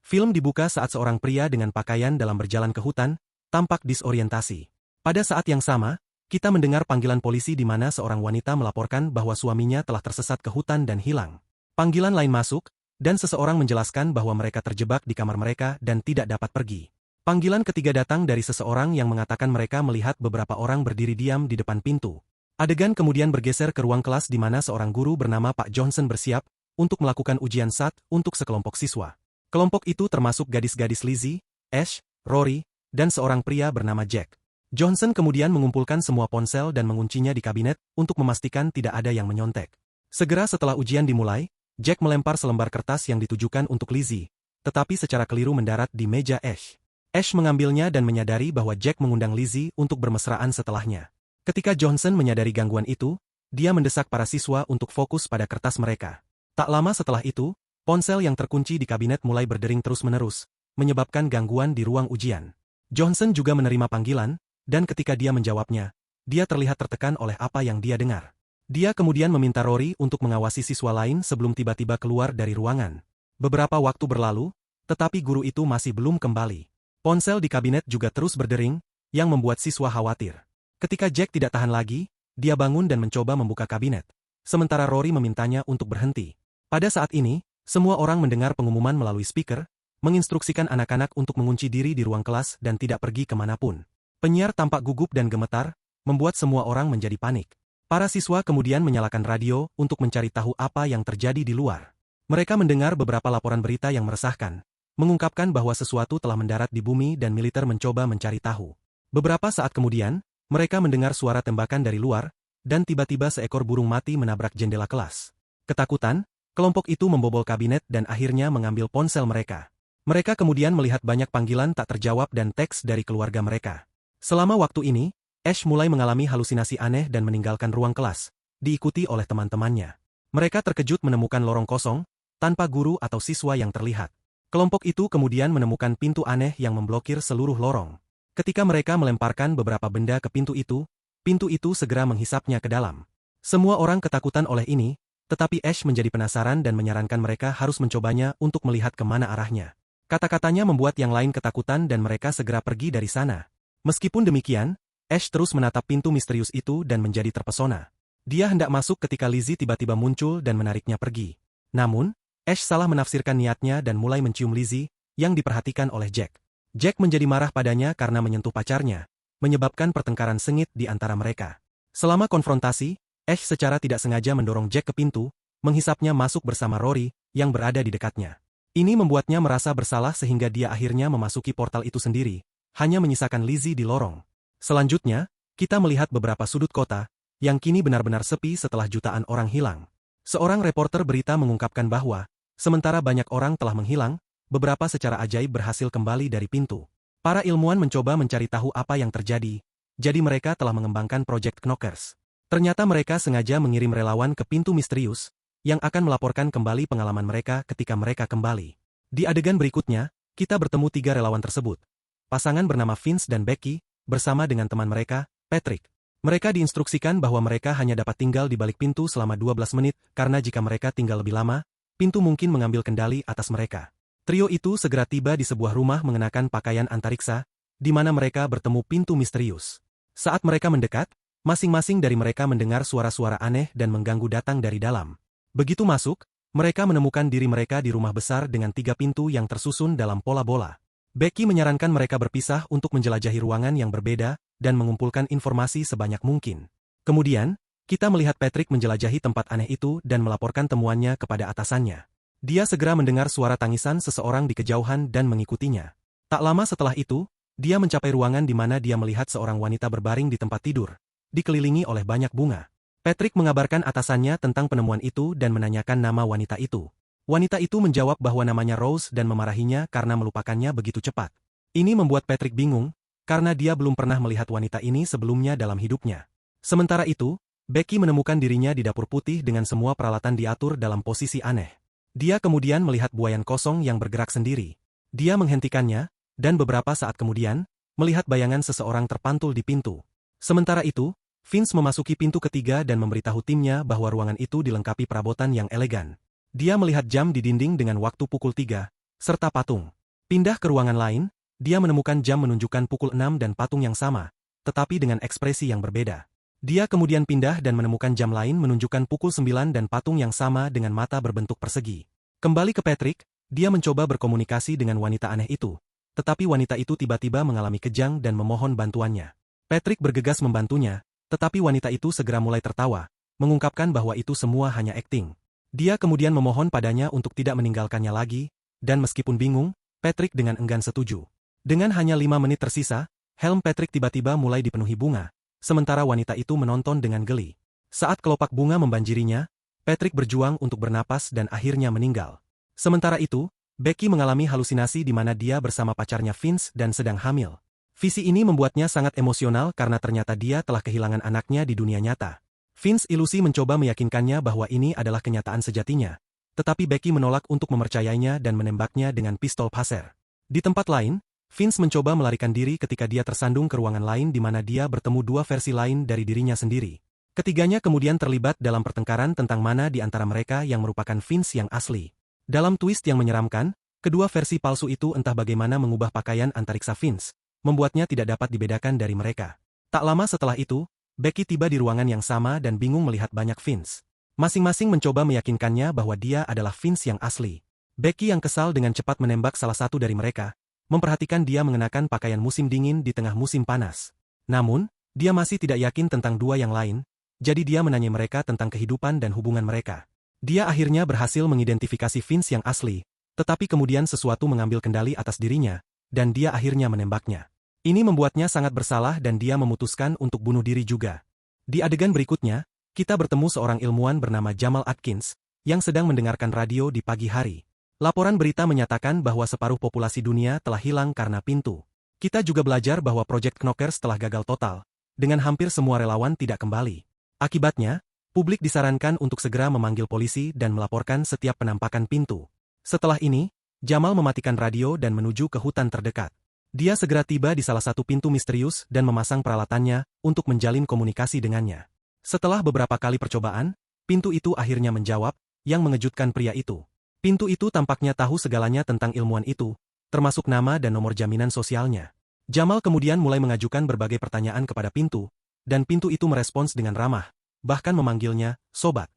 Film dibuka saat seorang pria dengan pakaian dalam berjalan ke hutan, tampak disorientasi. Pada saat yang sama, kita mendengar panggilan polisi di mana seorang wanita melaporkan bahwa suaminya telah tersesat ke hutan dan hilang. Panggilan lain masuk, dan seseorang menjelaskan bahwa mereka terjebak di kamar mereka dan tidak dapat pergi. Panggilan ketiga datang dari seseorang yang mengatakan mereka melihat beberapa orang berdiri diam di depan pintu. Adegan kemudian bergeser ke ruang kelas di mana seorang guru bernama Pak Johnson bersiap untuk melakukan ujian SAT untuk sekelompok siswa. Kelompok itu termasuk gadis-gadis Lizzie, Ash, Rory, dan seorang pria bernama Jack. Johnson kemudian mengumpulkan semua ponsel dan menguncinya di kabinet untuk memastikan tidak ada yang menyontek. Segera setelah ujian dimulai, Jack melempar selembar kertas yang ditujukan untuk Lizzie, tetapi secara keliru mendarat di meja Ash. Ash mengambilnya dan menyadari bahwa Jack mengundang Lizzie untuk bermesraan setelahnya. Ketika Johnson menyadari gangguan itu, dia mendesak para siswa untuk fokus pada kertas mereka. Tak lama setelah itu, ponsel yang terkunci di kabinet mulai berdering terus-menerus, menyebabkan gangguan di ruang ujian. Johnson juga menerima panggilan, dan ketika dia menjawabnya, dia terlihat tertekan oleh apa yang dia dengar. Dia kemudian meminta Rory untuk mengawasi siswa lain sebelum tiba-tiba keluar dari ruangan. Beberapa waktu berlalu, tetapi guru itu masih belum kembali. Ponsel di kabinet juga terus berdering, yang membuat siswa khawatir. Ketika Jack tidak tahan lagi, dia bangun dan mencoba membuka kabinet. Sementara Rory memintanya untuk berhenti. Pada saat ini, semua orang mendengar pengumuman melalui speaker, menginstruksikan anak-anak untuk mengunci diri di ruang kelas dan tidak pergi kemanapun. Penyiar tampak gugup dan gemetar, membuat semua orang menjadi panik. Para siswa kemudian menyalakan radio untuk mencari tahu apa yang terjadi di luar. Mereka mendengar beberapa laporan berita yang meresahkan, mengungkapkan bahwa sesuatu telah mendarat di bumi dan militer mencoba mencari tahu. Beberapa saat kemudian, mereka mendengar suara tembakan dari luar, dan tiba-tiba seekor burung mati menabrak jendela kelas. Ketakutan, kelompok itu membobol kabinet dan akhirnya mengambil ponsel mereka. Mereka kemudian melihat banyak panggilan tak terjawab dan teks dari keluarga mereka. Selama waktu ini, Ash mulai mengalami halusinasi aneh dan meninggalkan ruang kelas, diikuti oleh teman-temannya. Mereka terkejut menemukan lorong kosong, tanpa guru atau siswa yang terlihat. Kelompok itu kemudian menemukan pintu aneh yang memblokir seluruh lorong. Ketika mereka melemparkan beberapa benda ke pintu itu segera menghisapnya ke dalam. Semua orang ketakutan oleh ini, tetapi Ash menjadi penasaran dan menyarankan mereka harus mencobanya untuk melihat kemana arahnya. Kata-katanya membuat yang lain ketakutan dan mereka segera pergi dari sana. Meskipun demikian, Ash terus menatap pintu misterius itu dan menjadi terpesona. Dia hendak masuk ketika Lizzie tiba-tiba muncul dan menariknya pergi. Namun, Ash salah menafsirkan niatnya dan mulai mencium Lizzie, yang diperhatikan oleh Jack. Jack menjadi marah padanya karena menyentuh pacarnya, menyebabkan pertengkaran sengit di antara mereka. Selama konfrontasi, Ash secara tidak sengaja mendorong Jack ke pintu, menghisapnya masuk bersama Rory, yang berada di dekatnya. Ini membuatnya merasa bersalah sehingga dia akhirnya memasuki portal itu sendiri, hanya menyisakan Lizzie di lorong. Selanjutnya, kita melihat beberapa sudut kota, yang kini benar-benar sepi setelah jutaan orang hilang. Seorang reporter berita mengungkapkan bahwa, sementara banyak orang telah menghilang, beberapa secara ajaib berhasil kembali dari pintu. Para ilmuwan mencoba mencari tahu apa yang terjadi, jadi mereka telah mengembangkan Project Knockers. Ternyata mereka sengaja mengirim relawan ke pintu misterius, yang akan melaporkan kembali pengalaman mereka ketika mereka kembali. Di adegan berikutnya, kita bertemu 3 relawan tersebut. Pasangan bernama Vince dan Becky, bersama dengan teman mereka, Patrick. Mereka diinstruksikan bahwa mereka hanya dapat tinggal di balik pintu selama 12 menit, karena jika mereka tinggal lebih lama, pintu mungkin mengambil kendali atas mereka. Trio itu segera tiba di sebuah rumah mengenakan pakaian antariksa, di mana mereka bertemu pintu misterius. Saat mereka mendekat, masing-masing dari mereka mendengar suara-suara aneh dan mengganggu datang dari dalam. Begitu masuk, mereka menemukan diri mereka di rumah besar dengan 3 pintu yang tersusun dalam pola bola. Becky menyarankan mereka berpisah untuk menjelajahi ruangan yang berbeda dan mengumpulkan informasi sebanyak mungkin. Kemudian, kita melihat Patrick menjelajahi tempat aneh itu dan melaporkan temuannya kepada atasannya. Dia segera mendengar suara tangisan seseorang di kejauhan dan mengikutinya. Tak lama setelah itu, dia mencapai ruangan di mana dia melihat seorang wanita berbaring di tempat tidur, dikelilingi oleh banyak bunga. Patrick mengabarkan atasannya tentang penemuan itu dan menanyakan nama wanita itu. Wanita itu menjawab bahwa namanya Rose dan memarahinya karena melupakannya begitu cepat. Ini membuat Patrick bingung, karena dia belum pernah melihat wanita ini sebelumnya dalam hidupnya. Sementara itu, Becky menemukan dirinya di dapur putih dengan semua peralatan diatur dalam posisi aneh. Dia kemudian melihat buayan kosong yang bergerak sendiri. Dia menghentikannya, dan beberapa saat kemudian, melihat bayangan seseorang terpantul di pintu. Sementara itu, Vince memasuki pintu ketiga dan memberitahu timnya bahwa ruangan itu dilengkapi perabotan yang elegan. Dia melihat jam di dinding dengan waktu pukul 3, serta patung. Pindah ke ruangan lain, dia menemukan jam menunjukkan pukul 6 dan patung yang sama, tetapi dengan ekspresi yang berbeda. Dia kemudian pindah dan menemukan jam lain menunjukkan pukul 9 dan patung yang sama dengan mata berbentuk persegi. Kembali ke Patrick, dia mencoba berkomunikasi dengan wanita aneh itu, tetapi wanita itu tiba-tiba mengalami kejang dan memohon bantuannya. Patrick bergegas membantunya, tetapi wanita itu segera mulai tertawa, mengungkapkan bahwa itu semua hanya akting. Dia kemudian memohon padanya untuk tidak meninggalkannya lagi, dan meskipun bingung, Patrick dengan enggan setuju. Dengan hanya 5 menit tersisa, helm Patrick tiba-tiba mulai dipenuhi bunga, sementara wanita itu menonton dengan geli. Saat kelopak bunga membanjirinya, Patrick berjuang untuk bernapas dan akhirnya meninggal. Sementara itu, Becky mengalami halusinasi di mana dia bersama pacarnya Vince dan sedang hamil. Visi ini membuatnya sangat emosional karena ternyata dia telah kehilangan anaknya di dunia nyata. Vince ilusi mencoba meyakinkannya bahwa ini adalah kenyataan sejatinya, tetapi Becky menolak untuk mempercayainya dan menembaknya dengan pistol Phaser. Di tempat lain, Vince mencoba melarikan diri ketika dia tersandung ke ruangan lain di mana dia bertemu dua versi lain dari dirinya sendiri. Ketiganya kemudian terlibat dalam pertengkaran tentang mana di antara mereka yang merupakan Vince yang asli. Dalam twist yang menyeramkan, kedua versi palsu itu entah bagaimana mengubah pakaian antariksa Vince, membuatnya tidak dapat dibedakan dari mereka. Tak lama setelah itu, Becky tiba di ruangan yang sama dan bingung melihat banyak Vince. Masing-masing mencoba meyakinkannya bahwa dia adalah Vince yang asli. Becky yang kesal dengan cepat menembak salah satu dari mereka, memperhatikan dia mengenakan pakaian musim dingin di tengah musim panas. Namun, dia masih tidak yakin tentang dua yang lain, jadi dia menanyai mereka tentang kehidupan dan hubungan mereka. Dia akhirnya berhasil mengidentifikasi Vince yang asli, tetapi kemudian sesuatu mengambil kendali atas dirinya, dan dia akhirnya menembaknya. Ini membuatnya sangat bersalah dan dia memutuskan untuk bunuh diri juga. Di adegan berikutnya, kita bertemu seorang ilmuwan bernama Jamal Atkins, yang sedang mendengarkan radio di pagi hari. Laporan berita menyatakan bahwa separuh populasi dunia telah hilang karena pintu. Kita juga belajar bahwa proyek Knockers telah gagal total, dengan hampir semua relawan tidak kembali. Akibatnya, publik disarankan untuk segera memanggil polisi dan melaporkan setiap penampakan pintu. Setelah ini, Jamal mematikan radio dan menuju ke hutan terdekat. Dia segera tiba di salah satu pintu misterius dan memasang peralatannya untuk menjalin komunikasi dengannya. Setelah beberapa kali percobaan, pintu itu akhirnya menjawab, yang mengejutkan pria itu. Pintu itu tampaknya tahu segalanya tentang ilmuwan itu, termasuk nama dan nomor jaminan sosialnya. Jamal kemudian mulai mengajukan berbagai pertanyaan kepada pintu, dan pintu itu merespons dengan ramah, bahkan memanggilnya, sobat.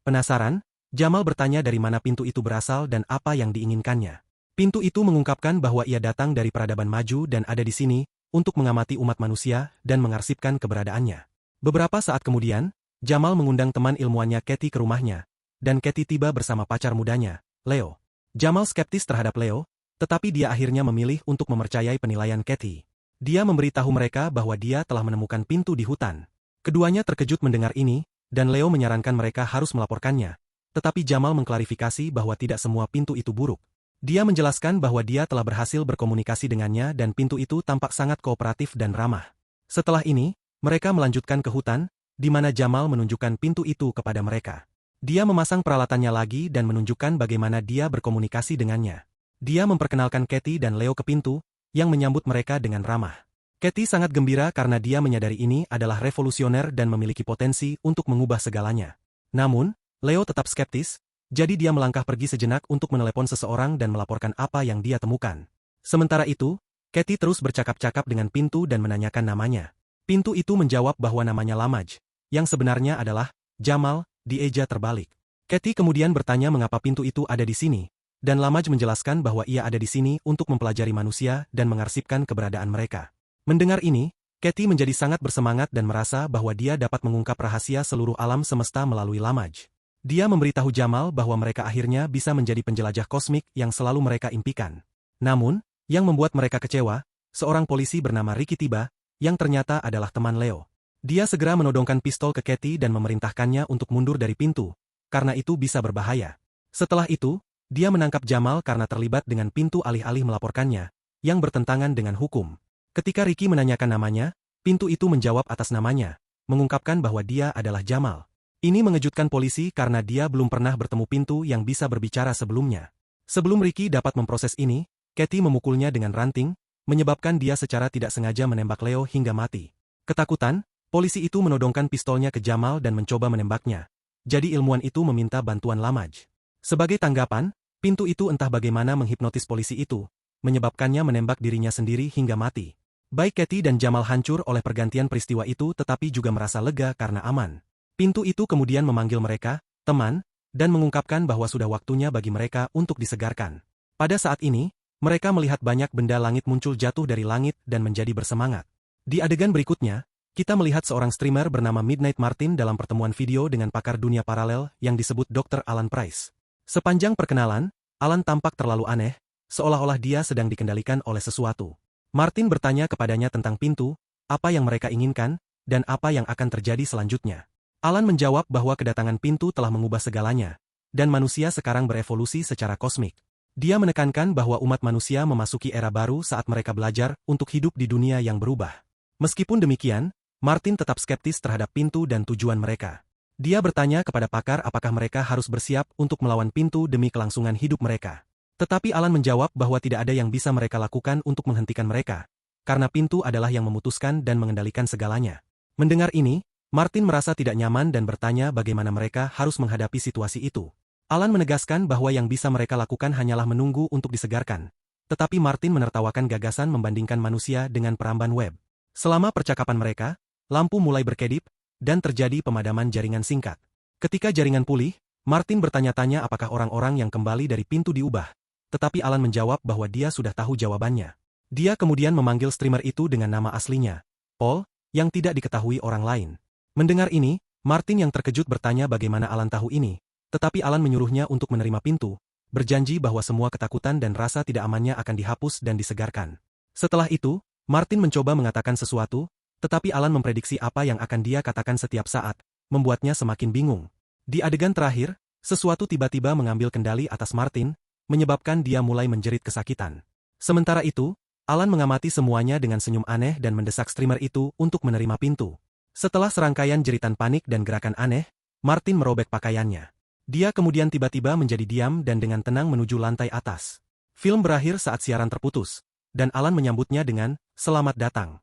Penasaran, Jamal bertanya dari mana pintu itu berasal dan apa yang diinginkannya. Pintu itu mengungkapkan bahwa ia datang dari peradaban maju dan ada di sini, untuk mengamati umat manusia dan mengarsipkan keberadaannya. Beberapa saat kemudian, Jamal mengundang teman ilmuannya Katie ke rumahnya, dan Katie tiba bersama pacar mudanya, Leo. Jamal skeptis terhadap Leo, tetapi dia akhirnya memilih untuk mempercayai penilaian Katie. Dia memberitahu mereka bahwa dia telah menemukan pintu di hutan. Keduanya terkejut mendengar ini, dan Leo menyarankan mereka harus melaporkannya. Tetapi Jamal mengklarifikasi bahwa tidak semua pintu itu buruk. Dia menjelaskan bahwa dia telah berhasil berkomunikasi dengannya dan pintu itu tampak sangat kooperatif dan ramah. Setelah ini, mereka melanjutkan ke hutan, di mana Jamal menunjukkan pintu itu kepada mereka. Dia memasang peralatannya lagi dan menunjukkan bagaimana dia berkomunikasi dengannya. Dia memperkenalkan Katie dan Leo ke pintu, yang menyambut mereka dengan ramah. Katie sangat gembira karena dia menyadari ini adalah revolusioner dan memiliki potensi untuk mengubah segalanya. Namun, Leo tetap skeptis, jadi dia melangkah pergi sejenak untuk menelepon seseorang dan melaporkan apa yang dia temukan. Sementara itu, Katie terus bercakap-cakap dengan pintu dan menanyakan namanya. Pintu itu menjawab bahwa namanya Lamaj, yang sebenarnya adalah Jamal, dieja terbalik. Katie kemudian bertanya mengapa pintu itu ada di sini, dan Lamaj menjelaskan bahwa ia ada di sini untuk mempelajari manusia dan mengarsipkan keberadaan mereka. Mendengar ini, Katie menjadi sangat bersemangat dan merasa bahwa dia dapat mengungkap rahasia seluruh alam semesta melalui Lamaj. Dia memberitahu Jamal bahwa mereka akhirnya bisa menjadi penjelajah kosmik yang selalu mereka impikan. Namun, yang membuat mereka kecewa, seorang polisi bernama Ricky tiba, yang ternyata adalah teman Leo. Dia segera menodongkan pistol ke Katie dan memerintahkannya untuk mundur dari pintu, karena itu bisa berbahaya. Setelah itu, dia menangkap Jamal karena terlibat dengan pintu alih-alih melaporkannya, yang bertentangan dengan hukum. Ketika Ricky menanyakan namanya, pintu itu menjawab atas namanya, mengungkapkan bahwa dia adalah Jamal. Ini mengejutkan polisi karena dia belum pernah bertemu pintu yang bisa berbicara sebelumnya. Sebelum Ricky dapat memproses ini, Katie memukulnya dengan ranting, menyebabkan dia secara tidak sengaja menembak Leo hingga mati. Ketakutan, polisi itu menodongkan pistolnya ke Jamal dan mencoba menembaknya. Jadi ilmuwan itu meminta bantuan Lamaj. Sebagai tanggapan, pintu itu entah bagaimana menghipnotis polisi itu, menyebabkannya menembak dirinya sendiri hingga mati. Baik Katie dan Jamal hancur oleh pergantian peristiwa itu tetapi juga merasa lega karena aman. Pintu itu kemudian memanggil mereka, teman, dan mengungkapkan bahwa sudah waktunya bagi mereka untuk disegarkan. Pada saat ini, mereka melihat banyak benda langit muncul jatuh dari langit dan menjadi bersemangat. Di adegan berikutnya, kita melihat seorang streamer bernama Midnight Martin dalam pertemuan video dengan pakar dunia paralel yang disebut Dr. Alan Price. Sepanjang perkenalan, Alan tampak terlalu aneh, seolah-olah dia sedang dikendalikan oleh sesuatu. Martin bertanya kepadanya tentang pintu, apa yang mereka inginkan, dan apa yang akan terjadi selanjutnya. Alan menjawab bahwa kedatangan pintu telah mengubah segalanya, dan manusia sekarang berevolusi secara kosmik. Dia menekankan bahwa umat manusia memasuki era baru saat mereka belajar untuk hidup di dunia yang berubah. Meskipun demikian, Martin tetap skeptis terhadap pintu dan tujuan mereka. Dia bertanya kepada pakar apakah mereka harus bersiap untuk melawan pintu demi kelangsungan hidup mereka. Tetapi Alan menjawab bahwa tidak ada yang bisa mereka lakukan untuk menghentikan mereka, karena pintu adalah yang memutuskan dan mengendalikan segalanya. Mendengar ini, Martin merasa tidak nyaman dan bertanya bagaimana mereka harus menghadapi situasi itu. Alan menegaskan bahwa yang bisa mereka lakukan hanyalah menunggu untuk disegarkan. Tetapi Martin menertawakan gagasan membandingkan manusia dengan peramban web. Selama percakapan mereka, lampu mulai berkedip, dan terjadi pemadaman jaringan singkat. Ketika jaringan pulih, Martin bertanya-tanya apakah orang-orang yang kembali dari pintu diubah. Tetapi Alan menjawab bahwa dia sudah tahu jawabannya. Dia kemudian memanggil streamer itu dengan nama aslinya, Paul, yang tidak diketahui orang lain. Mendengar ini, Martin yang terkejut bertanya bagaimana Alan tahu ini, tetapi Alan menyuruhnya untuk menerima pintu, berjanji bahwa semua ketakutan dan rasa tidak amannya akan dihapus dan disegarkan. Setelah itu, Martin mencoba mengatakan sesuatu, tetapi Alan memprediksi apa yang akan dia katakan setiap saat, membuatnya semakin bingung. Di adegan terakhir, sesuatu tiba-tiba mengambil kendali atas Martin, menyebabkan dia mulai menjerit kesakitan. Sementara itu, Alan mengamati semuanya dengan senyum aneh dan mendesak streamer itu untuk menerima pintu. Setelah serangkaian jeritan panik dan gerakan aneh, Martin merobek pakaiannya. Dia kemudian tiba-tiba menjadi diam dan dengan tenang menuju lantai atas. Film berakhir saat siaran terputus, dan Alan menyambutnya dengan, "Selamat datang."